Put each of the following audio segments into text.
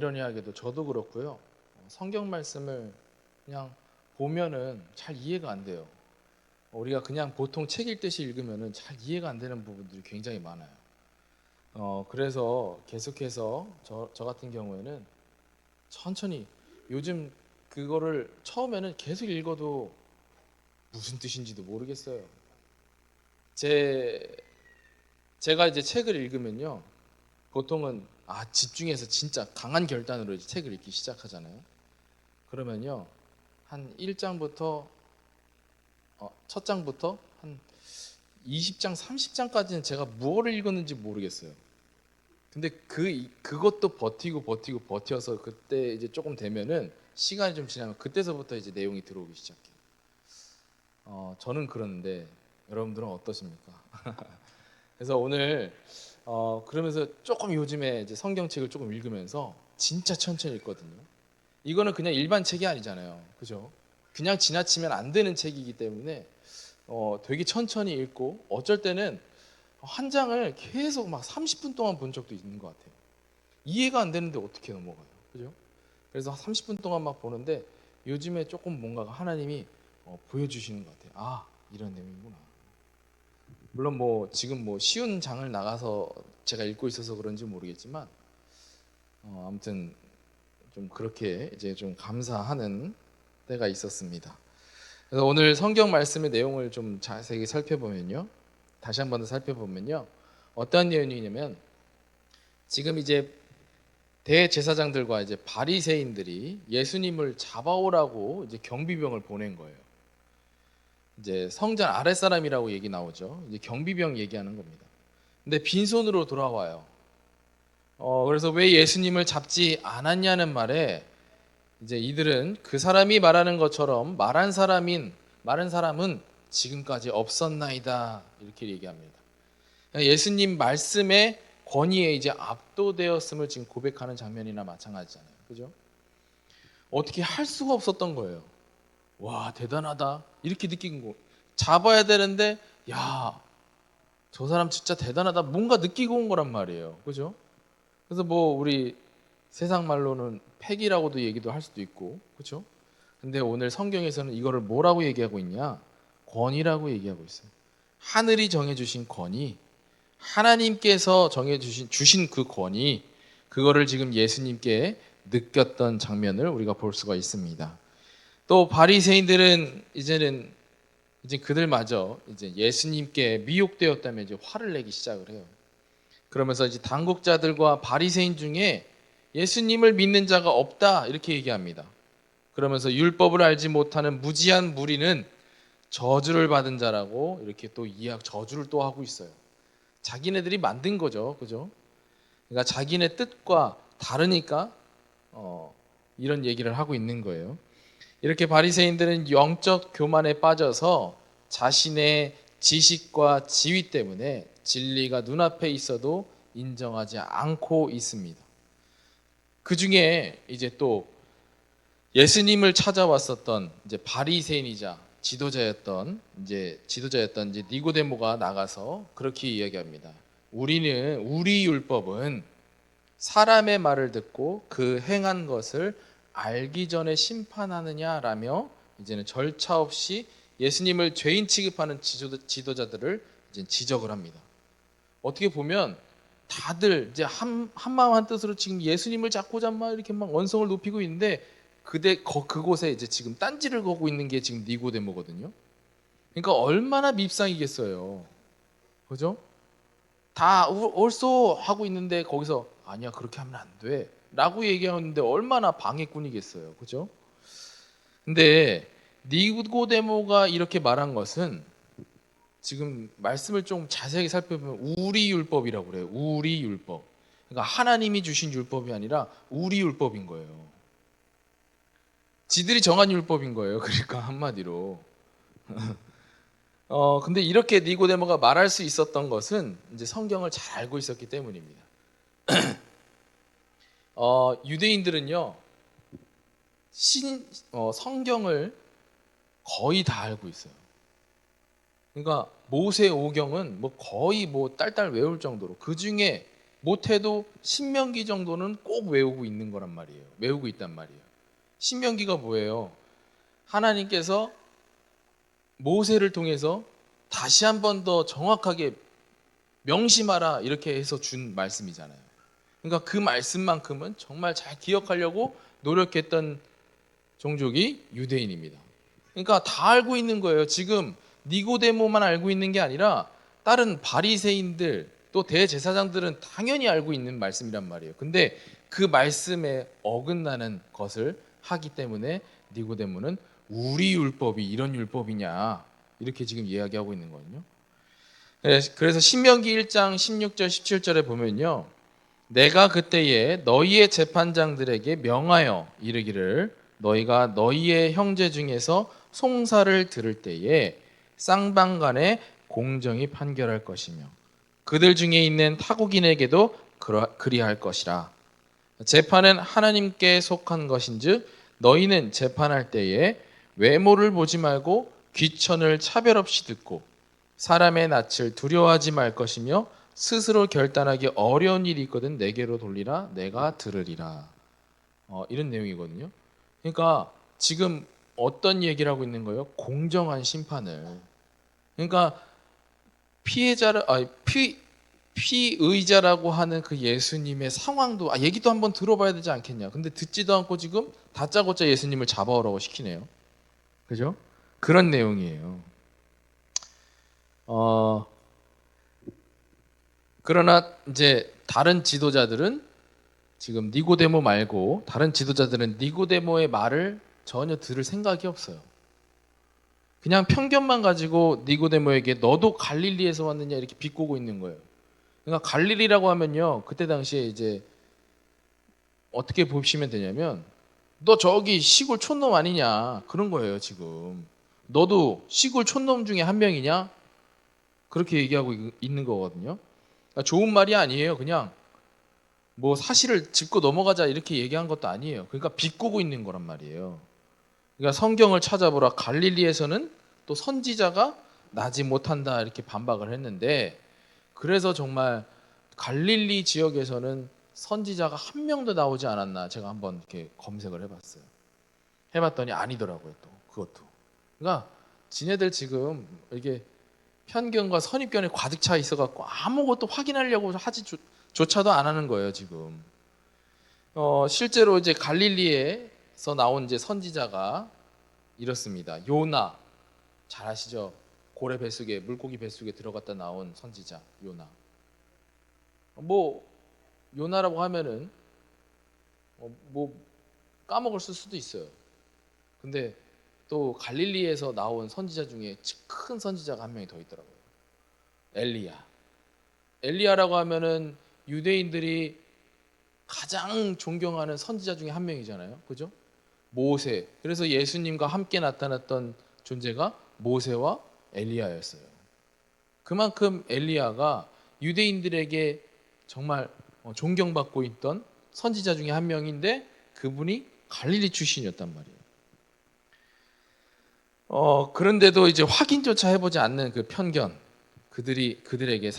아이러니하게도 저도 그렇고요. 성경 말씀을 그냥 보면은 잘 이해가 안 돼요. 우리가 그냥 보통 책 읽듯이 읽으면은 잘 이해가 안 되는 부분들이 굉장히 많아요. 그래서 계속해서 저 같은 경우에는 천천히 요즘 그거를 처음에는 계속 읽어도 무슨 뜻인지도 모르겠어요. 제 제가 이제 책을 읽으면요. 보통은 집중해서 진짜 강한 결단으로 이제 책을 읽기 시작하잖아요. 그러면요. 한 1장부터 첫 장부터 한 20장, 30장까지는 제가 무엇을 읽었는지 모르겠어요. 근데 그것도 버텨서 그때 이제 조금 되면은 시간이 좀 지나면 그때서부터 이제 내용이 들어오기 시작해요. 저는 그러는데 여러분들은 어떠십니까? 그래서 오늘 그러면서 조금 요즘에 이제 성경책을 조금 읽으면서 진짜 천천히 읽거든요. 이거는 그냥 일반 책이 아니잖아요. 그죠? 그냥 지나치면 안 되는 책이기 때문에 되게 천천히 읽고 어쩔 때는 한 장을 계속 막 30분 동안 본 적도 있는 것 같아요. 이해가 안 되는데 어떻게 넘어가요? 그죠? 그래서 30분 동안 막 보는데 요즘에 조금 뭔가 하나님이 보여주시는 것 같아요. 이런 내용이구나. 물론 뭐 지금 뭐 쉬운 장을 나가서 제가 읽고 있어서 그런지 모르겠지만 아무튼 좀 그렇게 이제 좀 감사하는 때가 있었습니다. 그래서 오늘 성경 말씀의 내용을 좀 자세히 살펴보면요. 다시 한 번 더 살펴보면요. 어떤 내용이냐면 지금 이제 대제사장들과 이제 바리새인들이 예수님을 잡아오라고 이제 경비병을 보낸 거예요. 이제 성전 아랫사람이라고 얘기 나오죠. 이제 경비병 얘기하는 겁니다. 근데 빈손으로 돌아와요. 그래서 왜 예수님을 잡지 않았냐는 말에 이제 이들은 그 사람이 말하는 것처럼 마른 사람은 지금까지 없었나이다 이렇게 얘기합니다. 예수님 말씀의 권위에 이제 압도되었음을 지금 고백하는 장면이나 마찬가지잖아요. 그죠? 어떻게 할 수가 없었던 거예요. 와, 대단하다. 이렇게 느낀 거. 잡아야 되는데 야, 저 사람 진짜 대단하다. 뭔가 느끼고 온 거란 말이에요. 그죠? 그래서 뭐 우리 세상 말로는 팩이라고도 얘기도 할 수도 있고. 그죠? 근데 오늘 성경에서는 이거를 뭐라고 얘기하고 있냐? 권위라고 얘기하고 있어요. 하늘이 정해 주신 권위, 하나님께서 정해 주신 그 권위, 그거를 지금 예수님께 느꼈던 장면을 우리가 볼 수가 있습니다. 또 바리새인들은 이제 그들마저 이제 예수님께 미혹되었다면 이제 화를 내기 시작을 해요. 그러면서 이제 당국자들과 바리새인 중에 예수님을 믿는 자가 없다 이렇게 얘기합니다. 그러면서 율법을 알지 못하는 무지한 무리는 저주를 받은 자라고 이렇게 또 저주를 또 하고 있어요. 자기네들이 만든 거죠, 그죠? 그러니까 자기네 뜻과 다르니까 이런 얘기를 하고 있는 거예요. 이렇게 바리새인들은 영적 교만에 빠져서 자신의 지식과 지위 때문에 진리가 눈앞에 있어도 인정하지 않고 있습니다. 그 중에 이제 또 예수님을 찾아왔었던 이제 바리새인이자 지도자였던 이제 니고데모가 나가서 그렇게 이야기합니다. 우리 율법은 사람의 말을 듣고 그 행한 것을 알기 전에 심판하느냐라며 이제는 절차 없이 예수님을 죄인 취급하는 지도자들을 이제 지적을 합니다. 어떻게 보면 다들 이제 한 마음 한 뜻으로 지금 예수님을 잡고자 막 이렇게 막 언성을 높이고 있는데 그곳에 이제 지금 딴지를 거고 있는 게 지금 니고데모거든요. 그러니까 얼마나 밉상이겠어요. 그죠? 다 옳소 하고 있는데 거기서 아니야 그렇게 하면 안 돼. 라고 얘기하는데 얼마나 방해꾼이겠어요. 그죠? 근데 니고데모가 이렇게 말한 것은 지금 말씀을 좀 자세하게 살펴보면 우리 율법이라고 그래요. 우리 율법. 그러니까 하나님이 주신 율법이 아니라 우리 율법인 거예요. 지들이 정한 율법인 거예요. 그러니까 한마디로. 근데 이렇게 니고데모가 말할 수 있었던 것은 이제 성경을 잘 알고 있었기 때문입니다. 유대인들은요, 성경을 거의 다 알고 있어요. 그러니까 모세 오경은 뭐 거의 뭐 딸딸 외울 정도로 그 중에 못해도 신명기 정도는 꼭 외우고 있는 거란 말이에요. 외우고 있단 말이에요. 신명기가 뭐예요? 하나님께서 모세를 통해서 다시 한 번 더 정확하게 명심하라 이렇게 해서 준 말씀이잖아요. 그러니까 그 말씀만큼은 정말 잘 기억하려고 노력했던 종족이 유대인입니다. 그러니까 다 알고 있는 거예요. 지금 니고데모만 알고 있는 게 아니라 다른 바리새인들 또 대제사장들은 당연히 알고 있는 말씀이란 말이에요. 근데 그 말씀에 어긋나는 것을 하기 때문에 니고데모는 우리 율법이 이런 율법이냐 이렇게 지금 이야기하고 있는 거거든요. 그래서 신명기 1장 16절 17절에 보면요, 내가 그때에 너희의 재판장들에게 명하여 이르기를 너희가 너희의 형제 중에서 송사를 들을 때에 쌍방간에 공정히 판결할 것이며 그들 중에 있는 타국인에게도 그리할 것이라. 재판은 하나님께 속한 것인즉 너희는 재판할 때에 외모를 보지 말고 귀천을 차별 없이 듣고 사람의 낯을 두려워하지 말 것이며 스스로 결단하기 어려운 일이 있거든 내게로 돌리라 내가 들으리라. 이런 내용이거든요. 그러니까 지금 어떤 얘기를 하고 있는 거예요? 공정한 심판을. 그러니까 피해자를 피의자라고 하는 그 예수님의 상황도 얘기도 한번 들어봐야 되지 않겠냐. 근데 듣지도 않고 지금 다짜고짜 예수님을 잡아오라고 시키네요. 그죠? 그런 내용이에요. 그러나 이제 다른 지도자들은 지금 니고데모 말고 다른 지도자들은 니고데모의 말을 전혀 들을 생각이 없어요. 그냥 편견만 가지고 니고데모에게 너도 갈릴리에서 왔느냐 이렇게 비꼬고 있는 거예요. 그러니까 갈릴리라고 하면요, 그때 당시에 이제 어떻게 보시면 되냐면 너 저기 시골 촌놈 아니냐 그런 거예요. 지금 너도 시골 촌놈 중에 한 명이냐 그렇게 얘기하고 있는 거거든요. 그러니까 좋은 말이 아니에요. 그냥 뭐 사실을 짚고 넘어가자 이렇게 얘기한 것도 아니에요. 그러니까 비꼬고 있는 거란 말이에요. 그러니까 성경을 찾아보라 갈릴리에서는 또 선지자가 나지 못한다 이렇게 반박을 했는데, 그래서 정말 갈릴리 지역에서는 선지자가 한 명도 나오지 않았나 제가 한번 이렇게 검색을 해봤어요. 해봤더니 아니더라고요. 또 그것도. 그러니까 지네들 지금 이게 편견과 선입견에 가득 차 있어갖고 아무것도 확인하려고 조차도 안 하는 거예요 지금. 실제로 이제 갈릴리에서 나온 이제 선지자가 이렇습니다. 요나 잘 아시죠? 고래 뱃속에 물고기 뱃속에 들어갔다 나온 선지자 요나. 뭐 요나라고 하면은 뭐 까먹을 수도 있어요. 근데 또 갈릴리에서 나온 선지자 중에 큰 선지자가 한 명이 더 있더라고요. 엘리야. 엘리야라고 하면은 유대인들이 가장 존경하는 선지자 중에 한 명이잖아요. 그죠? 모세. 그래서 예수님과 함께 나타났던 존재가 모세와 엘리야였어요. 그만큼 엘리야가 유대인들에게 정말 존경받고 있던 선지자 중에 한 명인데 그분이 갈릴리 출신이었단 말이에요. 그런데도 이제 확인조차 해보지 않는 그 편견, 그들에게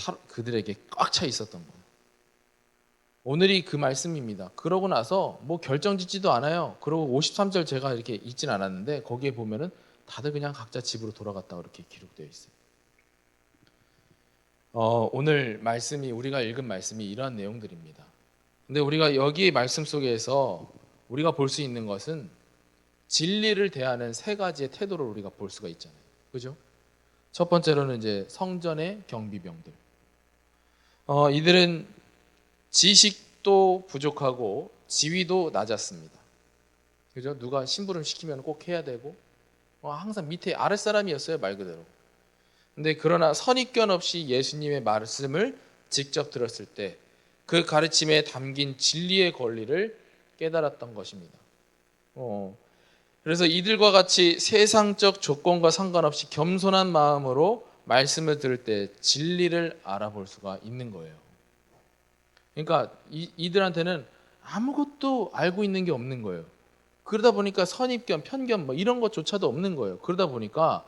꽉 차 있었던 거예요. 오늘이 그 말씀입니다. 그러고 나서 뭐 결정짓지도 않아요. 그러고 53절 제가 이렇게 읽진 않았는데 거기에 보면은 다들 그냥 각자 집으로 돌아갔다 그렇게 기록되어 있어요. 오늘 말씀이 우리가 읽은 말씀이 이러한 내용들입니다. 근데 우리가 여기 말씀 속에서 우리가 볼 수 있는 것은 진리를 대하는 세 가지의 태도를 우리가 볼 수가 있잖아요. 그죠? 첫 번째로는 이제 성전의 경비병들. 이들은 지식도 부족하고 지위도 낮았습니다. 그죠? 누가 심부름 시키면 꼭 해야 되고 항상 밑에 아랫사람이었어요, 말 그대로. 근데 그러나 선입견 없이 예수님의 말씀을 직접 들었을 때 그 가르침에 담긴 진리의 권리를 깨달았던 것입니다. 그래서 이들과 같이 세상적 조건과 상관없이 겸손한 마음으로 말씀을 들을 때 진리를 알아볼 수가 있는 거예요. 그러니까 이들한테는 아무것도 알고 있는 게 없는 거예요. 그러다 보니까 선입견, 편견 뭐 이런 것조차도 없는 거예요. 그러다 보니까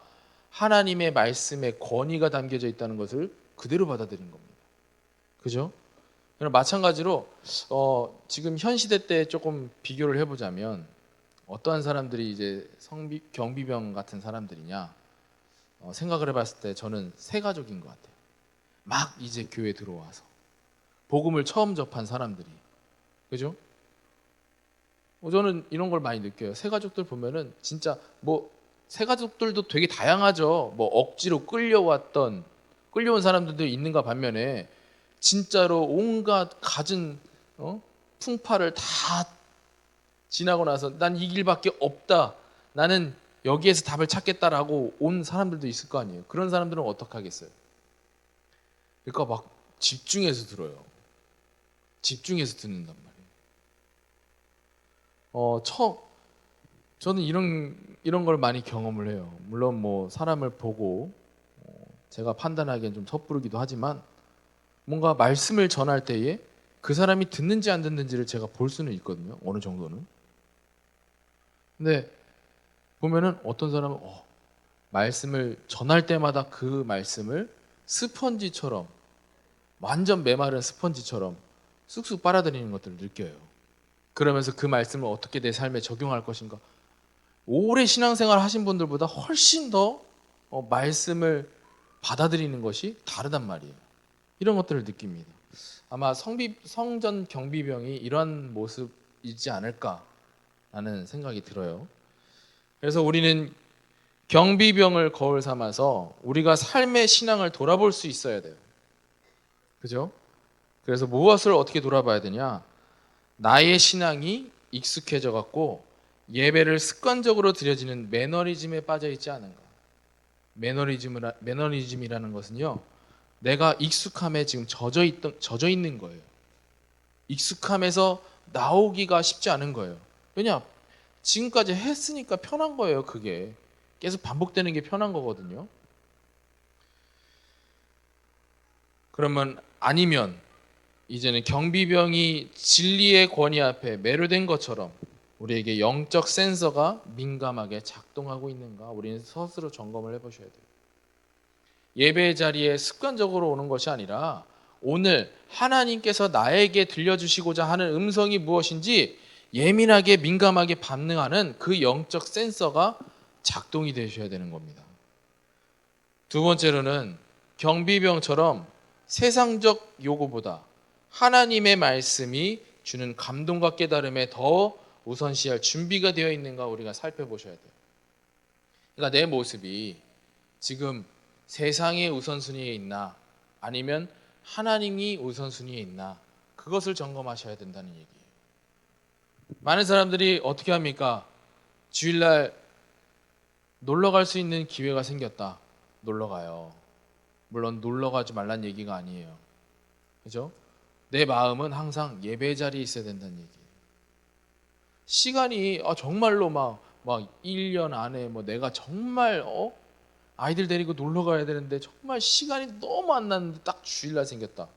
하나님의 말씀에 권위가 담겨져 있다는 것을 그대로 받아들인 겁니다. 그죠? 마찬가지로 지금 현 시대 때 조금 비교를 해보자면 어떠한 사람들이 이제 경비병 같은 사람들이냐 생각을 해봤을 때 저는 세 가족인 것 같아요. 막 이제 교회 들어와서 복음을 처음 접한 사람들이, 그죠? 저는 이런 걸 많이 느껴요. 새 가족들 보면은 진짜 뭐 새 가족들도 되게 다양하죠. 뭐 억지로 끌려온 사람들도 있는가 반면에 진짜로 온갖 갖은 풍파를 다 지나고 나서 난 이 길밖에 없다. 나는 여기에서 답을 찾겠다라고 온 사람들도 있을 거 아니에요. 그런 사람들은 어떻게 하겠어요? 그러니까 막 집중해서 들어요. 집중해서 듣는단 말이에요. 저는 이런 걸 많이 경험을 해요. 물론 뭐 사람을 보고 제가 판단하기엔 좀 섣부르기도 하지만 뭔가 말씀을 전할 때에 그 사람이 듣는지 안 듣는지를 제가 볼 수는 있거든요. 어느 정도는. 근데 보면은 어떤 사람은 말씀을 전할 때마다 그 말씀을 스펀지처럼 완전 메마른 스펀지처럼 쑥쑥 빨아들이는 것들을 느껴요. 그러면서 그 말씀을 어떻게 내 삶에 적용할 것인가. 오래 신앙생활 하신 분들보다 훨씬 더 말씀을 받아들이는 것이 다르단 말이에요. 이런 것들을 느낍니다. 아마 성전 경비병이 이러한 모습이지 않을까라는 생각이 들어요. 그래서 우리는 경비병을 거울 삼아서 우리가 삶의 신앙을 돌아볼 수 있어야 돼요. 그죠? 그래서 무엇을 어떻게 돌아봐야 되냐? 나의 신앙이 익숙해져 갖고 예배를 습관적으로 드려지는 매너리즘에 빠져 있지 않은가? 매너리즘이라는 것은요, 내가 익숙함에 지금 젖어 있는 거예요. 익숙함에서 나오기가 쉽지 않은 거예요. 왜냐? 지금까지 했으니까 편한 거예요. 그게 계속 반복되는 게 편한 거거든요. 그러면 아니면 이제는 경비병이 진리의 권위 앞에 매료된 것처럼 우리에게 영적 센서가 민감하게 작동하고 있는가 우리는 스스로 점검을 해보셔야 돼요. 예배 자리에 습관적으로 오는 것이 아니라 오늘 하나님께서 나에게 들려주시고자 하는 음성이 무엇인지 예민하게 민감하게 반응하는 그 영적 센서가 작동이 되셔야 되는 겁니다. 두 번째로는 경비병처럼 세상적 요구보다 하나님의 말씀이 주는 감동과 깨달음에 더 우선시할 준비가 되어 있는가 우리가 살펴보셔야 돼요. 그러니까 내 모습이 지금 세상의 우선순위에 있나 아니면 하나님이 우선순위에 있나 그것을 점검하셔야 된다는 얘기예요. 많은 사람들이 어떻게 합니까? 주일날 놀러 갈 수 있는 기회가 생겼다. 놀러 가요. 물론 놀러 가지 말란 얘기가 아니에요. 그죠? 내 마음은 항상 예배 자리에 있어야 된다는 얘기예요. 시간이 정말로 막 1년 안에 뭐 내가 정말 아이들 데리고 놀러 가야 되는데 정말 시간이 너무 안 났는데 딱 주일날 생겼다.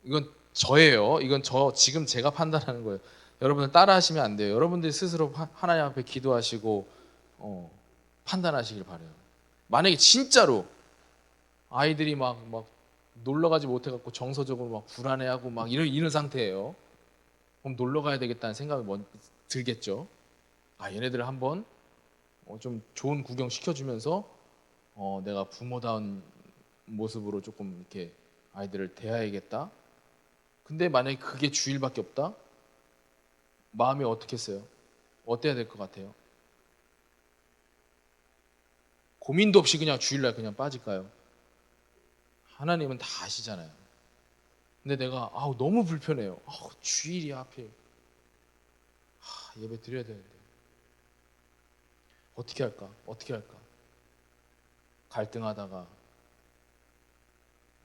이건 저예요. 이건 지금 제가 판단하는 거예요. 여러분들 따라하시면 안 돼요. 여러분들이 스스로 하나님 앞에 기도하시고 판단하시길 바라요. 만약에 진짜로 아이들이 막 놀러 가지 못해갖고 정서적으로 막 불안해하고 막 이런 상태예요. 그럼 놀러 가야 되겠다는 생각이 들겠죠. 얘네들을 한번 좀 좋은 구경 시켜주면서 내가 부모다운 모습으로 조금 이렇게 아이들을 대해야겠다. 근데 만약에 그게 주일밖에 없다? 마음이 어떻겠어요? 어때야 될 것 같아요? 고민도 없이 그냥 주일날 그냥 빠질까요? 하나님은 다 아시잖아요. 근데 내가 너무 불편해요. 주일이야 하필. 예배 드려야 되는데 어떻게 할까? 갈등하다가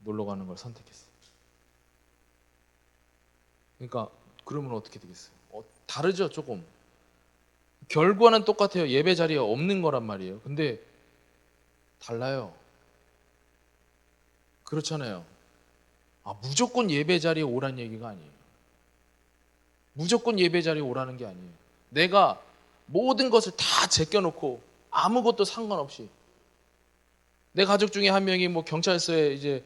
놀러 가는 걸 선택했어요. 그러니까 그러면 어떻게 되겠어요? 다르죠, 조금. 결과는 똑같아요. 예배 자리에 없는 거란 말이에요. 근데 달라요. 그렇잖아요. 무조건 예배 자리에 오라는 얘기가 아니에요. 무조건 예배 자리에 오라는 게 아니에요. 내가 모든 것을 다 제껴놓고 아무것도 상관없이 내 가족 중에 한 명이 뭐 경찰서에 이제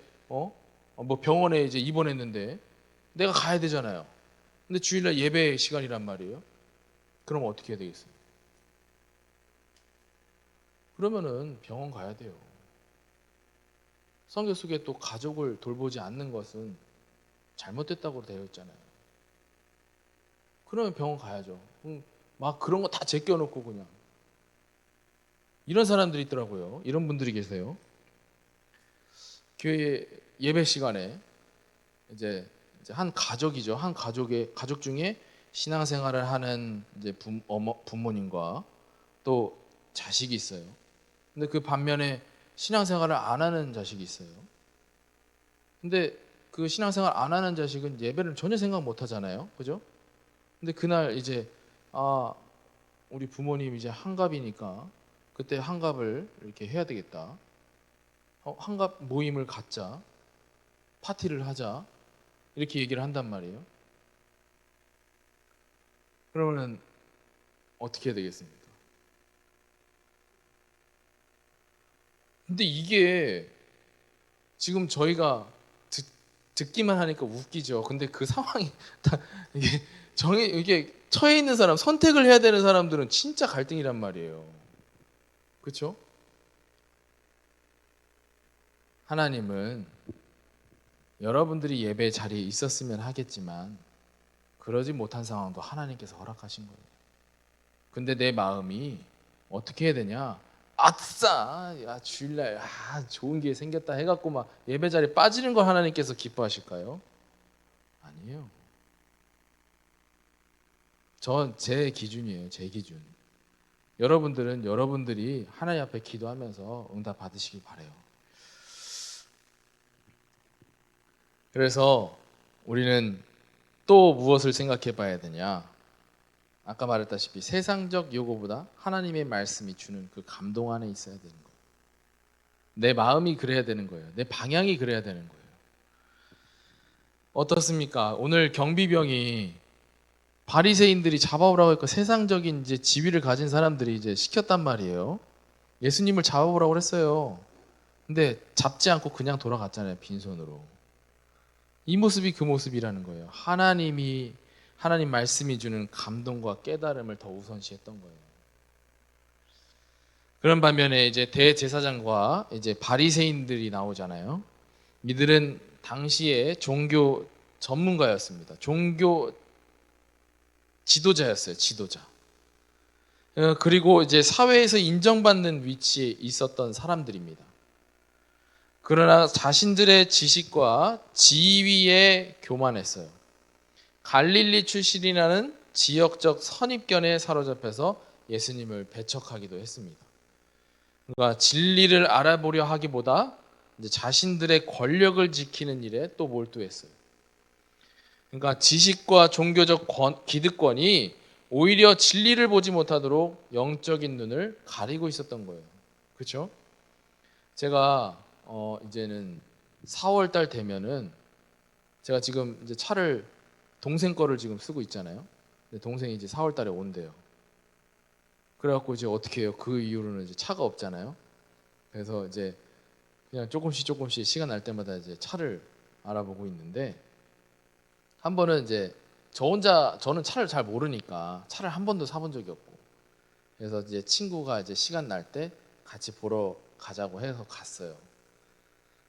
뭐 병원에 이제 입원했는데 내가 가야 되잖아요. 근데 주일날 예배 시간이란 말이에요. 그럼 어떻게 해야 되겠어요? 그러면은 병원 가야 돼요. 성경 속에 또 가족을 돌보지 않는 것은 잘못됐다고 되어 있잖아요. 그러면 병원 가야죠. 막 그런 거 다 제껴놓고 그냥 이런 사람들이 있더라고요. 이런 분들이 계세요. 교회 예배 시간에 이제 한 가족이죠. 한 가족 중에 신앙생활을 하는 이제 부모님과 또 자식이 있어요. 근데 그 반면에 신앙생활을 안 하는 자식이 있어요. 근데 그 신앙생활 안 하는 자식은 예배를 전혀 생각 못 하잖아요. 그죠? 근데 그날 이제 아, 우리 부모님 이제 환갑이니까 그때 환갑을 이렇게 해야 되겠다. 환갑 모임을 갖자. 파티를 하자. 이렇게 얘기를 한단 말이에요. 그러면 어떻게 해야 되겠습니까? 근데 이게 지금 저희가 듣기만 하니까 웃기죠. 근데 그 상황이 다 이게 처해 있는 사람, 선택을 해야 되는 사람들은 진짜 갈등이란 말이에요. 그렇죠? 하나님은 여러분들이 예배 자리에 있었으면 하겠지만 그러지 못한 상황도 하나님께서 허락하신 거예요. 근데 내 마음이 어떻게 해야 되냐? 아싸! 야, 주일날 좋은 기회 생겼다 해갖고 막 예배 자리에 빠지는 걸 하나님께서 기뻐하실까요? 아니에요. 제 기준이에요. 제 기준. 여러분들은 여러분들이 하나님 앞에 기도하면서 응답 받으시길 바래요. 그래서 우리는 또 무엇을 생각해 봐야 되냐? 아까 말했다시피 세상적 요구보다 하나님의 말씀이 주는 그 감동 안에 있어야 되는 거예요. 내 마음이 그래야 되는 거예요. 내 방향이 그래야 되는 거예요. 어떻습니까? 오늘 경비병이 바리새인들이 잡아오라고 했고 세상적인 이제 지위를 가진 사람들이 이제 시켰단 말이에요. 예수님을 잡아오라고 했어요. 근데 잡지 않고 그냥 돌아갔잖아요. 빈손으로. 이 모습이 그 모습이라는 거예요. 하나님 말씀이 주는 감동과 깨달음을 더 우선시했던 거예요. 그런 반면에 이제 대제사장과 이제 바리새인들이 나오잖아요. 이들은 당시에 종교 전문가였습니다. 종교 지도자였어요. 지도자. 그리고 이제 사회에서 인정받는 위치에 있었던 사람들입니다. 그러나 자신들의 지식과 지위에 교만했어요. 갈릴리 출신이라는 지역적 선입견에 사로잡혀서 예수님을 배척하기도 했습니다. 그러니까 진리를 알아보려 하기보다 이제 자신들의 권력을 지키는 일에 또 몰두했어요. 그러니까 지식과 종교적 기득권이 오히려 진리를 보지 못하도록 영적인 눈을 가리고 있었던 거예요. 그렇죠? 제가 이제는 4월 달 되면은 제가 지금 이제 차를 동생 거를 지금 쓰고 있잖아요. 근데 동생이 이제 4월 달에 온대요. 그래갖고 이제 어떻게 해요? 그 이후로는 이제 차가 없잖아요. 그래서 이제 그냥 조금씩 시간 날 때마다 이제 차를 알아보고 있는데 한 번은 이제 저는 차를 잘 모르니까 차를 한 번도 사본 적이 없고 그래서 이제 친구가 이제 시간 날 때 같이 보러 가자고 해서 갔어요.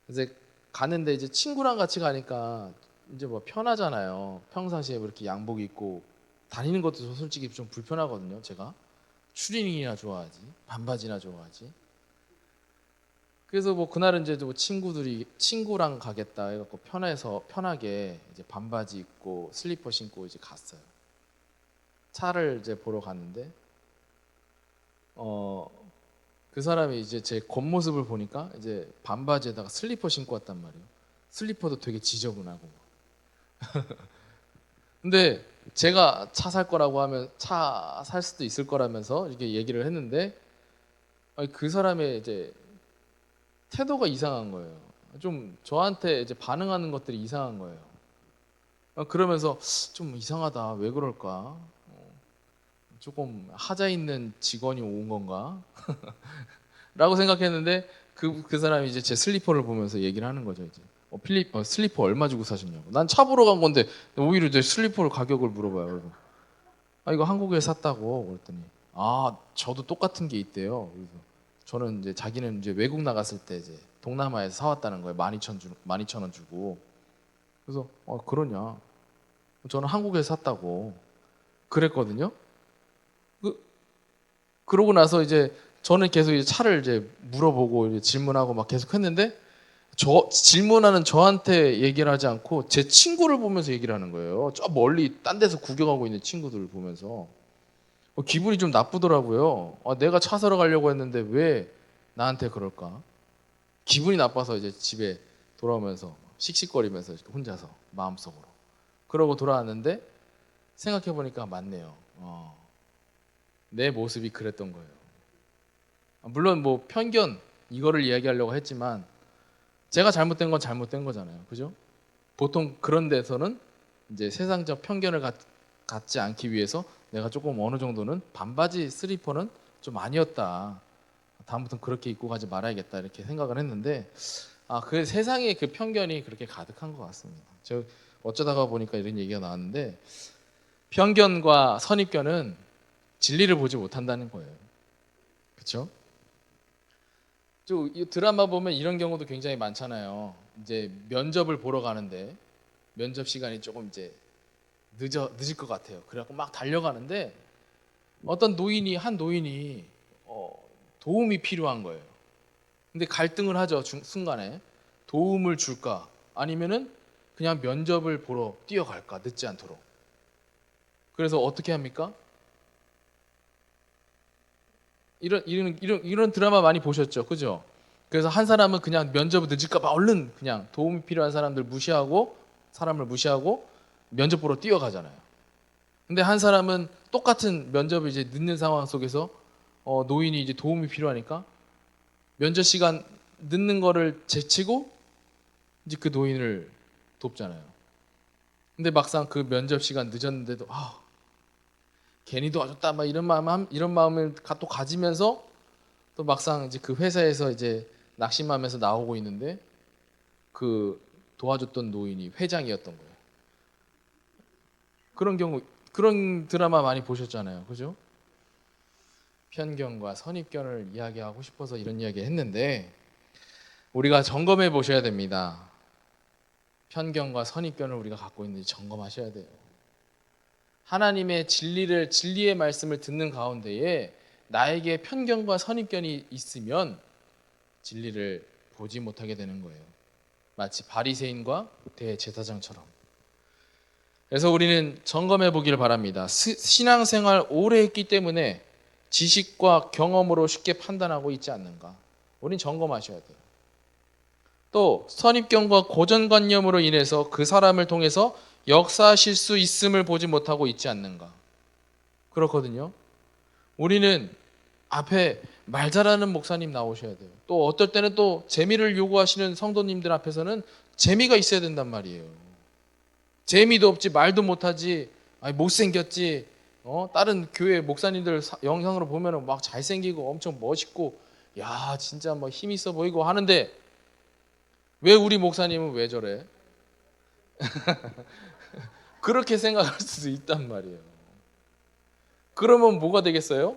이제 가는데 이제 친구랑 같이 가니까 이제 뭐 편하잖아요. 평상시에 뭐 이렇게 양복 입고 다니는 것도 솔직히 좀 불편하거든요. 제가 추리닝이나 좋아하지 반바지나 좋아하지. 그래서 뭐 그날은 이제 뭐 친구랑 가겠다 해갖고 편하게 이제 반바지 입고 슬리퍼 신고 이제 갔어요. 차를 이제 보러 갔는데 그 사람이 이제 제 겉모습을 보니까 이제 반바지에다가 슬리퍼 신고 왔단 말이에요. 슬리퍼도 되게 지저분하고. 근데 제가 차 살 거라고 하면 차 살 수도 있을 거라면서 이렇게 얘기를 했는데 그 사람의 이제 태도가 이상한 거예요. 좀 저한테 이제 반응하는 것들이 이상한 거예요. 그러면서 좀 이상하다. 왜 그럴까? 조금 하자 있는 직원이 온 건가? 라고 생각했는데 그 사람이 이제 제 슬리퍼를 보면서 얘기를 하는 거죠. 이제 슬리퍼 얼마 주고 사셨냐고. 난 차 보러 간 건데 오히려 내 슬리퍼를 가격을 물어봐요. 그래서 이거 한국에 샀다고 그랬더니 저도 똑같은 게 있대요. 그래서 저는 이제 자기는 이제 외국 나갔을 때 이제 동남아에서 사왔다는 거예요. 12,000원 주고. 그래서 그러냐? 저는 한국에서 샀다고 그랬거든요. 그러고 나서 이제 저는 계속 이제 차를 이제 물어보고 이제 질문하고 막 계속 했는데 질문하는 저한테 얘기를 하지 않고 제 친구를 보면서 얘기를 하는 거예요. 저 멀리 딴 데서 구경하고 있는 친구들을 보면서 기분이 좀 나쁘더라고요. 내가 차 사러 가려고 했는데 왜 나한테 그럴까? 기분이 나빠서 이제 집에 돌아오면서 씩씩거리면서 이렇게 혼자서 마음속으로 그러고 돌아왔는데 생각해 보니까 맞네요. 내 모습이 그랬던 거예요. 물론 뭐 편견 이거를 이야기하려고 했지만 제가 잘못된 건 잘못된 거잖아요. 그죠? 보통 그런 데서는 이제 세상적 편견을 갖지 않기 위해서 내가 조금 어느 정도는 반바지 슬리퍼는 좀 아니었다. 다음부터는 그렇게 입고 가지 말아야겠다 이렇게 생각을 했는데 그 세상에 그 편견이 그렇게 가득한 것 같습니다. 저 어쩌다가 보니까 이런 얘기가 나왔는데 편견과 선입견은 진리를 보지 못한다는 거예요. 그렇죠? 이 드라마 보면 이런 경우도 굉장히 많잖아요. 이제 면접을 보러 가는데 면접 시간이 조금 이제 늦을 것 같아요. 그래갖고 막 달려가는데 한 노인이 도움이 필요한 거예요. 근데 갈등을 하죠. 순간에 도움을 줄까 아니면은 그냥 면접을 보러 뛰어갈까 늦지 않도록. 그래서 어떻게 합니까? 이런 드라마 많이 보셨죠, 그죠? 그래서 한 사람은 그냥 면접을 늦을까봐 얼른 그냥 도움이 필요한 사람을 무시하고 면접 보러 뛰어가잖아요. 근데 한 사람은 똑같은 면접을 이제 늦는 상황 속에서 노인이 이제 도움이 필요하니까 면접 시간 늦는 거를 제치고 이제 그 노인을 돕잖아요. 근데 막상 그 면접 시간 늦었는데도 괜히 도와줬다 막 이런 마음을 또 가지면서 또 막상 이제 그 회사에서 이제 낙심하면서 나오고 있는데 그 도와줬던 노인이 회장이었던 거예요. 그런 드라마 많이 보셨잖아요. 그죠? 편견과 선입견을 이야기하고 싶어서 이런 이야기 했는데 우리가 점검해 보셔야 됩니다. 편견과 선입견을 우리가 갖고 있는지 점검하셔야 돼요. 하나님의 진리의 말씀을 듣는 가운데에 나에게 편견과 선입견이 있으면 진리를 보지 못하게 되는 거예요. 마치 바리새인과 대제사장처럼. 그래서 우리는 점검해 보기를 바랍니다. 신앙생활 오래 했기 때문에 지식과 경험으로 쉽게 판단하고 있지 않는가? 우린 점검하셔야 돼요. 또 선입견과 고정관념으로 인해서 그 사람을 통해서 역사하실 수 있음을 보지 못하고 있지 않는가? 그렇거든요. 우리는 앞에 말 잘하는 목사님 나오셔야 돼요. 또 어떨 때는 또 재미를 요구하시는 성도님들 앞에서는 재미가 있어야 된단 말이에요. 재미도 없지 말도 못하지 못생겼지 다른 교회 목사님들 영상으로 보면 막 잘생기고 엄청 멋있고 야 진짜 뭐 힘 있어 보이고 하는데 왜 우리 목사님은 왜 저래? 그렇게 생각할 수도 있단 말이에요. 그러면 뭐가 되겠어요?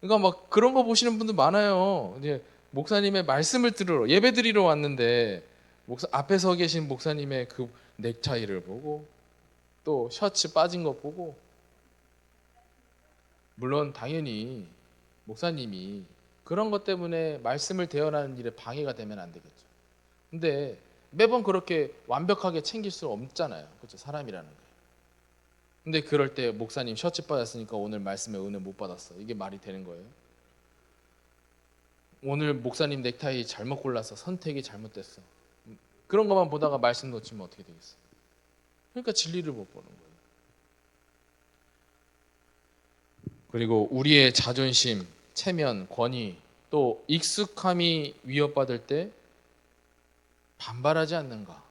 그러니까 막 그런 거 보시는 분들 많아요. 이제 목사님의 말씀을 들으러 예배 드리러 왔는데 앞에 서 계신 목사님의 그 넥타이를 보고 또 셔츠 빠진 거 보고 물론 당연히 목사님이 그런 것 때문에 말씀을 대언하는 일에 방해가 되면 안 되겠죠. 근데 매번 그렇게 완벽하게 챙길 수 없잖아요. 그렇죠? 사람이라는 거. 근데 그럴 때 목사님 셔츠 빠졌으니까 오늘 말씀에 은혜 못 받았어. 이게 말이 되는 거예요? 오늘 목사님 넥타이 잘못 골라서 선택이 잘못됐어. 그런 것만 보다가 말씀 놓치면 어떻게 되겠어? 그러니까 진리를 못 보는 거예요. 그리고 우리의 자존심, 체면, 권위, 또 익숙함이 위협받을 때 반발하지 않는가?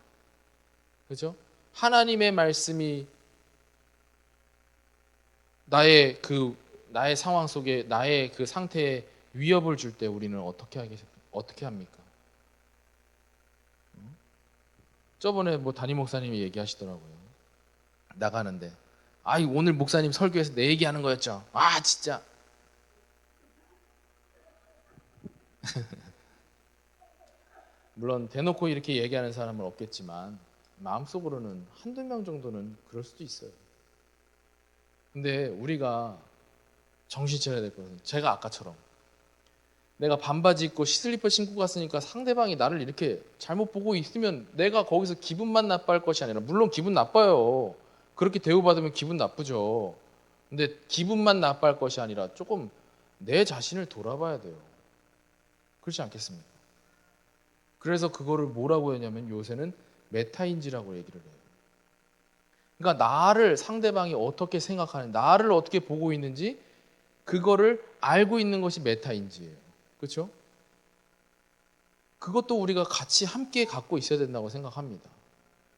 그죠? 하나님의 말씀이 나의 상황 속에 나의 그 상태에 위협을 줄 때 우리는 어떻게 합니까? 저번에 뭐 담임 목사님이 얘기하시더라고요. 나가는데 오늘 목사님 설교에서 내 얘기하는 거였죠. 진짜. 물론 대놓고 이렇게 얘기하는 사람은 없겠지만 마음속으로는 한두 명 정도는 그럴 수도 있어요. 근데 우리가 정신 차려야 될 것은, 제가 아까처럼 내가 반바지 입고 슬리퍼 신고 갔으니까 상대방이 나를 이렇게 잘못 보고 있으면 내가 거기서 기분만 나빠할 것이 아니라, 물론 기분 나빠요. 그렇게 대우받으면 기분 나쁘죠. 근데 기분만 나빠할 것이 아니라 조금 내 자신을 돌아봐야 돼요. 그렇지 않겠습니까? 그래서 그거를 뭐라고 했냐면 요새는 메타인지라고 얘기를 해요. 그러니까 나를 상대방이 어떻게 생각하는, 나를 어떻게 보고 있는지 그거를 알고 있는 것이 메타인지예요. 그렇죠? 그것도 우리가 같이 함께 갖고 있어야 된다고 생각합니다.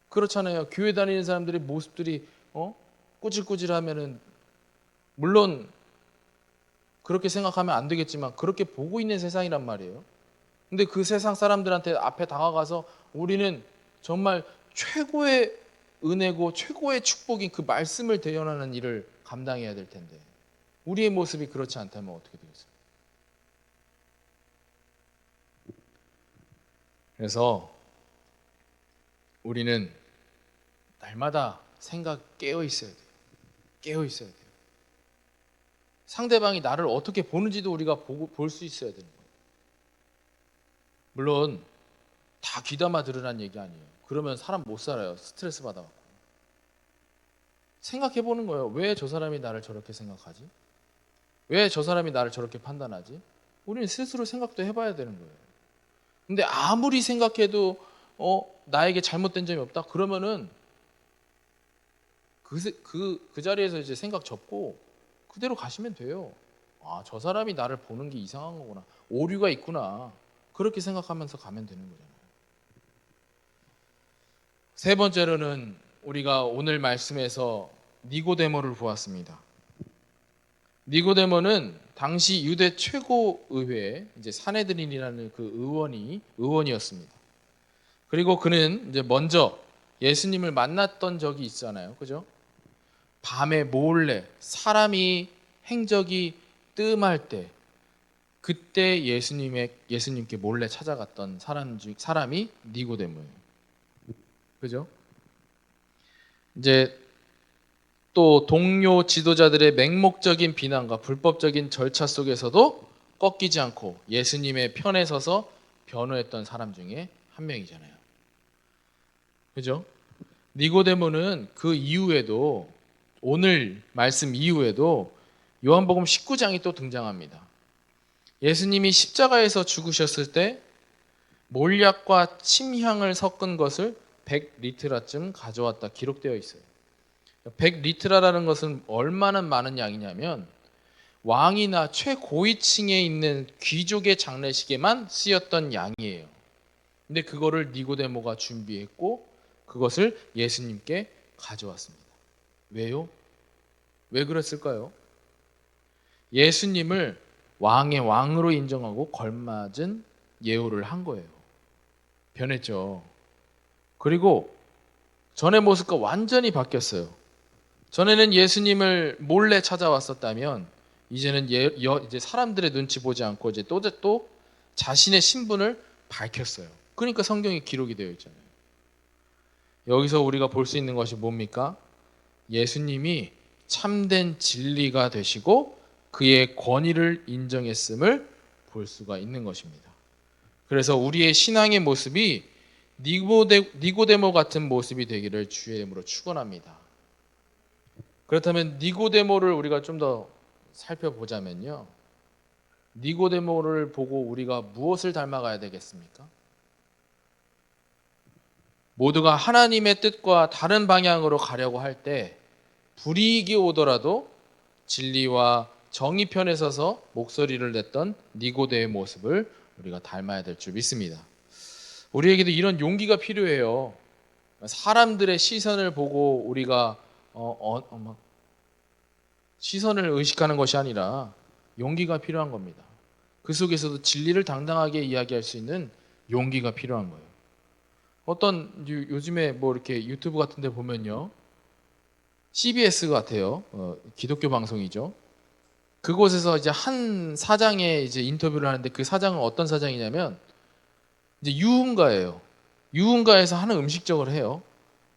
그렇잖아요. 교회 다니는 사람들의 모습들이 꾸질꾸질하면은, 물론 그렇게 생각하면 안 되겠지만 그렇게 보고 있는 세상이란 말이에요. 근데 그 세상 사람들한테 앞에 다가가서 우리는 정말 최고의 은혜고 최고의 축복인 그 말씀을 대연하는 일을 감당해야 될 텐데, 우리의 모습이 그렇지 않다면 어떻게 되겠어요? 그래서 우리는 날마다 깨어 있어야 돼요. 깨어 있어야 돼요. 상대방이 나를 어떻게 보는지도 우리가 볼 수 있어야 되는 거예요. 물론 다 귀담아 들으라는 얘기 아니에요. 그러면 사람 못 살아요. 스트레스 받아갖고. 생각해 보는 거예요. 왜 저 사람이 나를 저렇게 생각하지? 왜 저 사람이 나를 저렇게 판단하지? 우리는 스스로 생각도 해봐야 되는 거예요. 근데 아무리 생각해도 나에게 잘못된 점이 없다? 그러면은 그 자리에서 이제 생각 접고 그대로 가시면 돼요. 저 사람이 나를 보는 게 이상한 거구나. 오류가 있구나. 그렇게 생각하면서 가면 되는 거잖아요. 세 번째로는 우리가 오늘 말씀에서 니고데모를 보았습니다. 니고데모는 당시 유대 최고 의회, 이제 사네드린이라는 그 의원이었습니다. 그리고 그는 이제 먼저 예수님을 만났던 적이 있잖아요. 그죠? 밤에 몰래 사람이 행적이 뜸할 때, 그때 예수님께 몰래 찾아갔던 사람이 니고데모예요. 그죠? 이제 또 동료 지도자들의 맹목적인 비난과 불법적인 절차 속에서도 꺾이지 않고 예수님의 편에 서서 변호했던 사람 중에 한 명이잖아요. 그죠? 니고데모는 그 이후에도, 오늘 말씀 이후에도 요한복음 19장이 또 등장합니다. 예수님이 십자가에서 죽으셨을 때 몰약과 침향을 섞은 것을 100리트라쯤 가져왔다 기록되어 있어요. 100리트라라는 것은 얼마나 많은 양이냐면 왕이나 최고위층에 있는 귀족의 장례식에만 쓰였던 양이에요. 근데 그거를 니고데모가 준비했고 그것을 예수님께 가져왔습니다. 왜요? 왜 그랬을까요? 예수님을 왕의 왕으로 인정하고 걸맞은 예우를 한 거예요. 변했죠. 그리고 전의 모습과 완전히 바뀌었어요. 전에는 예수님을 몰래 찾아왔었다면 이제는 이제 사람들의 눈치 보지 않고 이제 또 자신의 신분을 밝혔어요. 그러니까 성경에 기록이 되어 있잖아요. 여기서 우리가 볼 수 있는 것이 뭡니까? 예수님이 참된 진리가 되시고 그의 권위를 인정했음을 볼 수가 있는 것입니다. 그래서 우리의 신앙의 모습이 니고데모 같은 모습이 되기를 주의 이름으로 축원합니다. 그렇다면 니고데모를 우리가 좀 더 살펴보자면요, 니고데모를 보고 우리가 무엇을 닮아가야 되겠습니까? 모두가 하나님의 뜻과 다른 방향으로 가려고 할 때 불이익이 오더라도 진리와 정의 편에 서서 목소리를 냈던 니고데의 모습을 우리가 닮아야 될 줄 믿습니다. 우리에게도 이런 용기가 필요해요. 사람들의 시선을 보고 우리가 시선을 의식하는 것이 아니라 용기가 필요한 겁니다. 그 속에서도 진리를 당당하게 이야기할 수 있는 용기가 필요한 거예요. 어떤 요즘에 뭐 이렇게 유튜브 같은 데 보면요, CBS 같아요. 기독교 방송이죠. 그곳에서 이제 한 사장의 이제 인터뷰를 하는데, 그 사장은 어떤 사장이냐면 이제 유흥가예요. 유흥가에서 하는 음식적을 해요.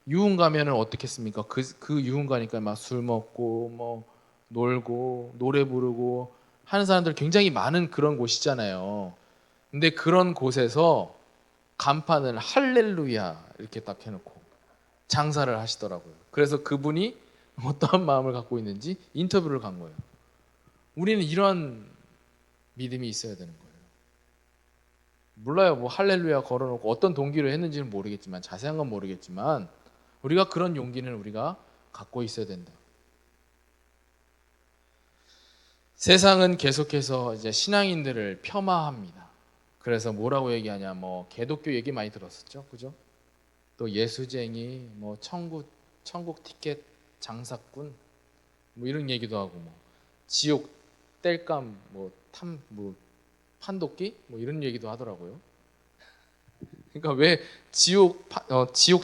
유흥가면은 어떻겠습니까? 그 유흥가니까 막 술 먹고 뭐 놀고 노래 부르고 하는 사람들 굉장히 많은 그런 곳이잖아요. 근데 그런 곳에서 간판을 할렐루야 이렇게 딱 해놓고 장사를 하시더라고요. 그래서 그분이 어떠한 마음을 갖고 있는지 인터뷰를 간 거예요. 우리는 이런 믿음이 있어야 되는 거예요. 몰라요. 뭐 할렐루야 걸어놓고 어떤 동기로 했는지는 모르겠지만, 자세한 건 모르겠지만, 우리가 그런 용기는 우리가 갖고 있어야 된다. 세상은 계속해서 이제 신앙인들을 폄하합니다. 그래서 뭐라고 얘기하냐, 뭐 개독교 얘기 많이 들었었죠, 그죠? 또 예수쟁이, 뭐 천국 티켓 장사꾼, 뭐 이런 얘기도 하고, 뭐 지옥 땔감, 뭐 판도끼, 뭐 이런 얘기도 하더라고요. 그러니까 왜 지옥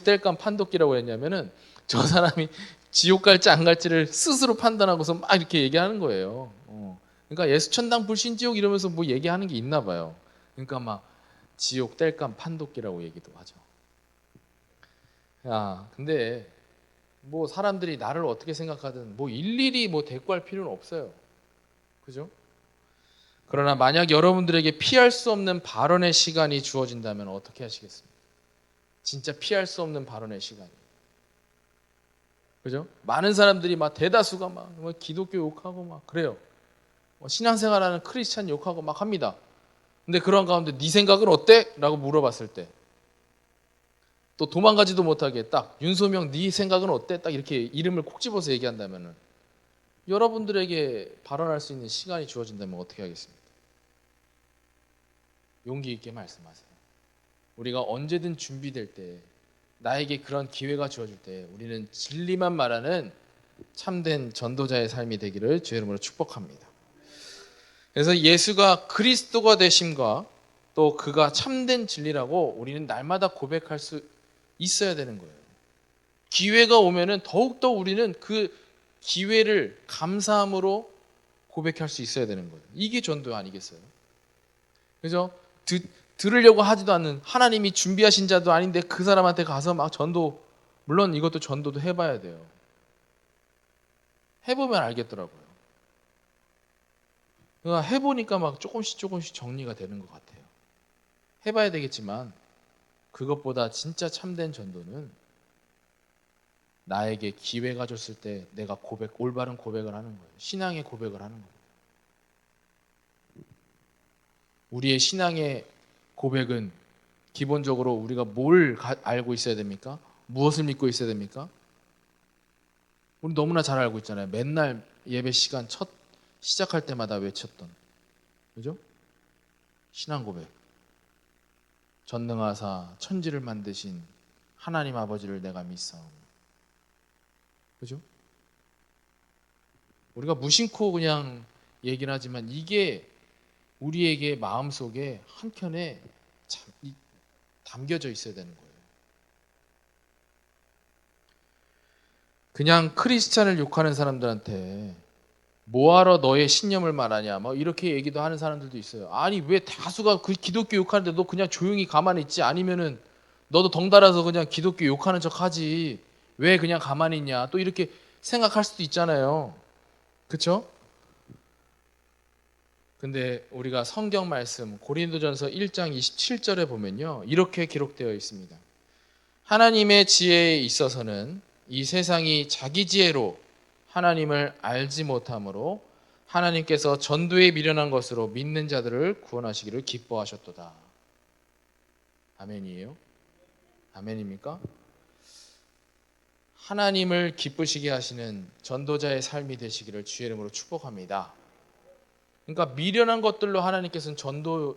땔감 판도끼라고 했냐면은, 저 사람이 지옥 갈지 안 갈지를 스스로 판단하고서 막 이렇게 얘기하는 거예요. 그러니까 예수 천당 불신 지옥 이러면서 뭐 얘기하는 게 있나 봐요. 그러니까 막 지옥 땔감 판도끼라고 얘기도 하죠. 야, 근데 뭐 사람들이 나를 어떻게 생각하든 뭐 일일이 뭐 대꾸할 필요는 없어요. 그죠? 그러나 만약 여러분들에게 피할 수 없는 발언의 시간이 주어진다면 어떻게 하시겠습니까? 진짜 피할 수 없는 발언의 시간이. 그죠? 많은 사람들이 막 대다수가 막 기독교 욕하고 막 그래요. 신앙생활하는 크리스찬 욕하고 막 합니다. 근데 그런 가운데 네 생각은 어때? 라고 물어봤을 때, 또 도망가지도 못하게 딱 윤소명 네 생각은 어때? 딱 이렇게 이름을 콕 집어서 얘기한다면은, 여러분들에게 발언할 수 있는 시간이 주어진다면 어떻게 하겠습니까? 용기 있게 말씀하세요. 우리가 언제든 준비될 때, 나에게 그런 기회가 주어질 때 우리는 진리만 말하는 참된 전도자의 삶이 되기를 주의 이름으로 축복합니다. 그래서 예수가 그리스도가 되심과 또 그가 참된 진리라고 우리는 날마다 고백할 수 있어야 되는 거예요. 기회가 오면은 더욱더 우리는 그 기회를 감사함으로 고백할 수 있어야 되는 거예요. 이게 전도 아니겠어요? 그죠? 들으려고 하지도 않는, 하나님이 준비하신 자도 아닌데 그 사람한테 가서 막 전도, 물론 이것도 전도도 해봐야 돼요. 해보면 알겠더라고요. 그러니까 해보니까 막 조금씩 정리가 되는 것 같아요. 해봐야 되겠지만, 그것보다 진짜 참된 전도는 나에게 기회가 줬을 때 내가 올바른 고백을 하는 거예요. 신앙의 고백을 하는 거예요. 우리의 신앙의 고백은 기본적으로 우리가 뭘 알고 있어야 됩니까? 무엇을 믿고 있어야 됩니까? 우리 너무나 잘 알고 있잖아요. 맨날 예배 시간 첫 시작할 때마다 외쳤던, 그죠? 신앙 고백. 전능하사 천지를 만드신 하나님 아버지를 내가 믿사오니. 그죠? 우리가 무심코 그냥 얘기를 하지만 이게 우리에게 마음속에 한켠에 담겨져 있어야 되는 거예요. 그냥 크리스찬을 욕하는 사람들한테 뭐하러 너의 신념을 말하냐 뭐 이렇게 얘기도 하는 사람들도 있어요. 아니 왜 다수가 그 기독교 욕하는데 너 그냥 조용히 가만히 있지? 아니면은 너도 덩달아서 그냥 기독교 욕하는 척 하지, 왜 그냥 가만히 있냐, 또 이렇게 생각할 수도 있잖아요. 그쵸? 근데 우리가 성경 말씀 고린도전서 1장 27절에 보면요, 이렇게 기록되어 있습니다. 하나님의 지혜에 있어서는 이 세상이 자기 지혜로 하나님을 알지 못하므로 하나님께서 전도에 미련한 것으로 믿는 자들을 구원하시기를 기뻐하셨도다. 아멘이에요? 아멘입니까? 하나님을 기쁘시게 하시는 전도자의 삶이 되시기를 주의 이름으로 축복합니다. 그러니까 미련한 것들로 하나님께서는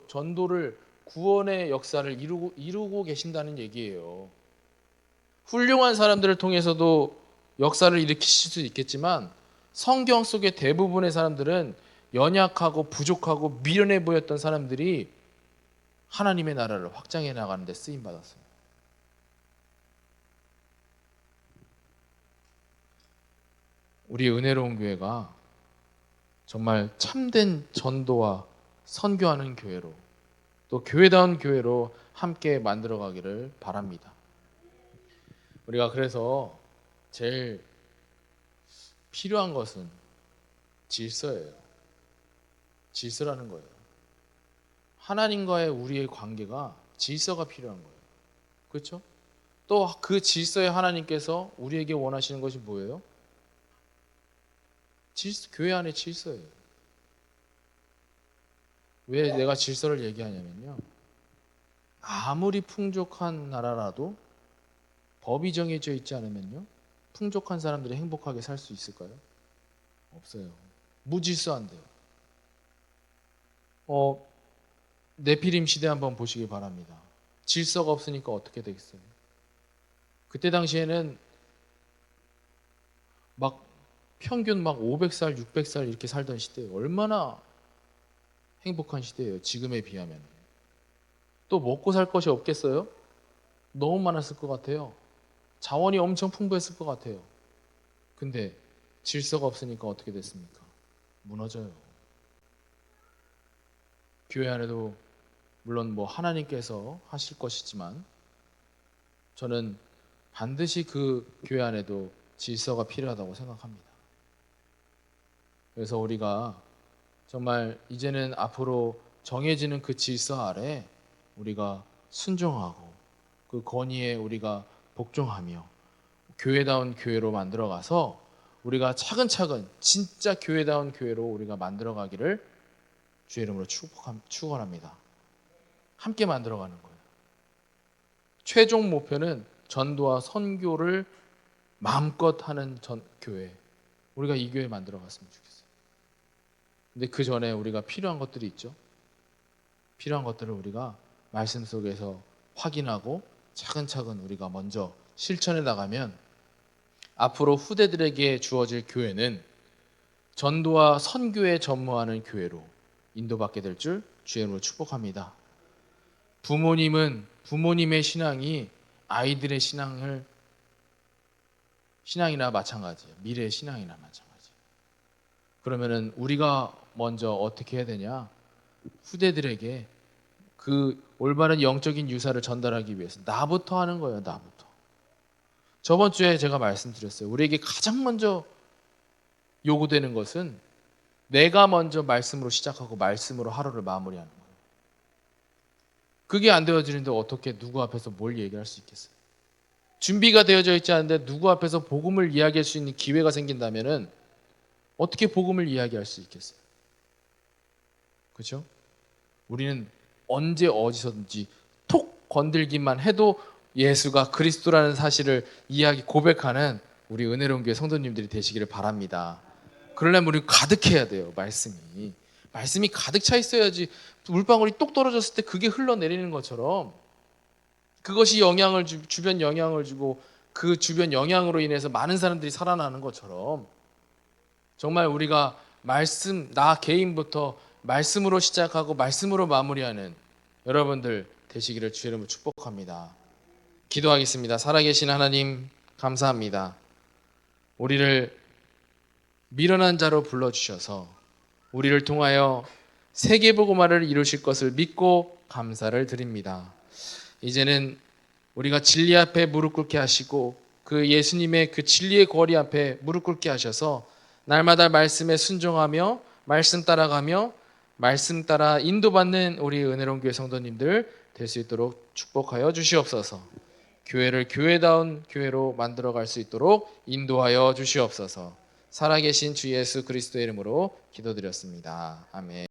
전도를, 구원의 역사를 이루고 계신다는 얘기예요. 훌륭한 사람들을 통해서도 역사를 일으키실 수 있겠지만, 성경 속의 대부분의 사람들은 연약하고 부족하고 미련해 보였던 사람들이 하나님의 나라를 확장해 나가는 데 쓰임 받았어요. 우리 은혜로운 교회가 정말 참된 전도와 선교하는 교회로, 또 교회다운 교회로 함께 만들어가기를 바랍니다. 우리가 그래서 제일 필요한 것은 질서예요. 질서라는 거예요. 하나님과의 우리의 관계가 질서가 필요한 거예요. 그렇죠? 또 그 질서에 하나님께서 우리에게 원하시는 것이 뭐예요? 교회 안의 질서예요. 왜 내가 질서를 얘기하냐면요, 아무리 풍족한 나라라도 법이 정해져 있지 않으면요, 풍족한 사람들이 행복하게 살 수 있을까요? 없어요. 무질서한데요. 네피림 시대 한번 보시기 바랍니다. 질서가 없으니까 어떻게 되겠어요? 그때 당시에는 막 평균 막 500살, 600살 이렇게 살던 시대예요. 얼마나 행복한 시대예요, 지금에 비하면. 또 먹고 살 것이 없겠어요? 너무 많았을 것 같아요. 자원이 엄청 풍부했을 것 같아요. 근데 질서가 없으니까 어떻게 됐습니까? 무너져요. 교회 안에도 물론 뭐 하나님께서 하실 것이지만, 저는 반드시 그 교회 안에도 질서가 필요하다고 생각합니다. 그래서 우리가 정말 이제는 앞으로 정해지는 그 질서 아래 우리가 순종하고 그 권위에 우리가 복종하며 교회다운 교회로 만들어가서 우리가 차근차근 진짜 교회다운 교회로 우리가 만들어가기를 주의 이름으로 축원합니다. 함께 만들어가는 거예요. 최종 목표는 전도와 선교를 마음껏 하는 교회, 우리가 이 교회 만들어갔으면 좋겠어요. 근데 그 전에 우리가 필요한 것들이 있죠. 필요한 것들을 우리가 말씀 속에서 확인하고 차근차근 우리가 먼저 실천해 나가면 앞으로 후대들에게 주어질 교회는 전도와 선교에 전무하는 교회로 인도받게 될 줄 주의 이름으로 축복합니다. 부모님은 부모님의 신앙이 아이들의 신앙이나 마찬가지예요. 미래의 신앙이나 마찬가지예요. 그러면은 우리가 먼저 어떻게 해야 되냐? 후대들에게 그 올바른 영적인 유사를 전달하기 위해서 나부터 하는 거예요. 나부터. 저번 주에 제가 말씀드렸어요. 우리에게 가장 먼저 요구되는 것은 내가 먼저 말씀으로 시작하고 말씀으로 하루를 마무리하는 거예요. 그게 안 되어지는데 어떻게 누구 앞에서 뭘 얘기할 수 있겠어요? 준비가 되어져 있지 않은데 누구 앞에서 복음을 이야기할 수 있는 기회가 생긴다면은 어떻게 복음을 이야기할 수 있겠어요? 그렇죠? 우리는 언제 어디서든지 톡 건들기만 해도 예수가 그리스도라는 사실을 고백하는 우리 은혜로운 교회 성도님들이 되시기를 바랍니다. 그러려면 우리 가득해야 돼요. 말씀이 가득 차 있어야지. 물방울이 똑 떨어졌을 때 그게 흘러내리는 것처럼, 그것이 주변 영향을 주고 그 주변 영향으로 인해서 많은 사람들이 살아나는 것처럼, 정말 우리가 나 개인부터 말씀으로 시작하고 말씀으로 마무리하는 여러분들 되시기를 주의 이름으로 축복합니다. 기도하겠습니다. 살아계신 하나님, 감사합니다. 우리를 미련한 자로 불러주셔서 우리를 통하여 세계복음화를 이루실 것을 믿고 감사를 드립니다. 이제는 우리가 진리 앞에 무릎 꿇게 하시고 그 예수님의 그 진리의 거리 앞에 무릎 꿇게 하셔서 날마다 말씀에 순종하며 말씀 따라가며 말씀 따라 인도받는 우리 은혜로운 교회 성도님들 될 수 있도록 축복하여 주시옵소서. 교회를 교회다운 교회로 만들어갈 수 있도록 인도하여 주시옵소서. 살아계신 주 예수 그리스도의 이름으로 기도드렸습니다. 아멘.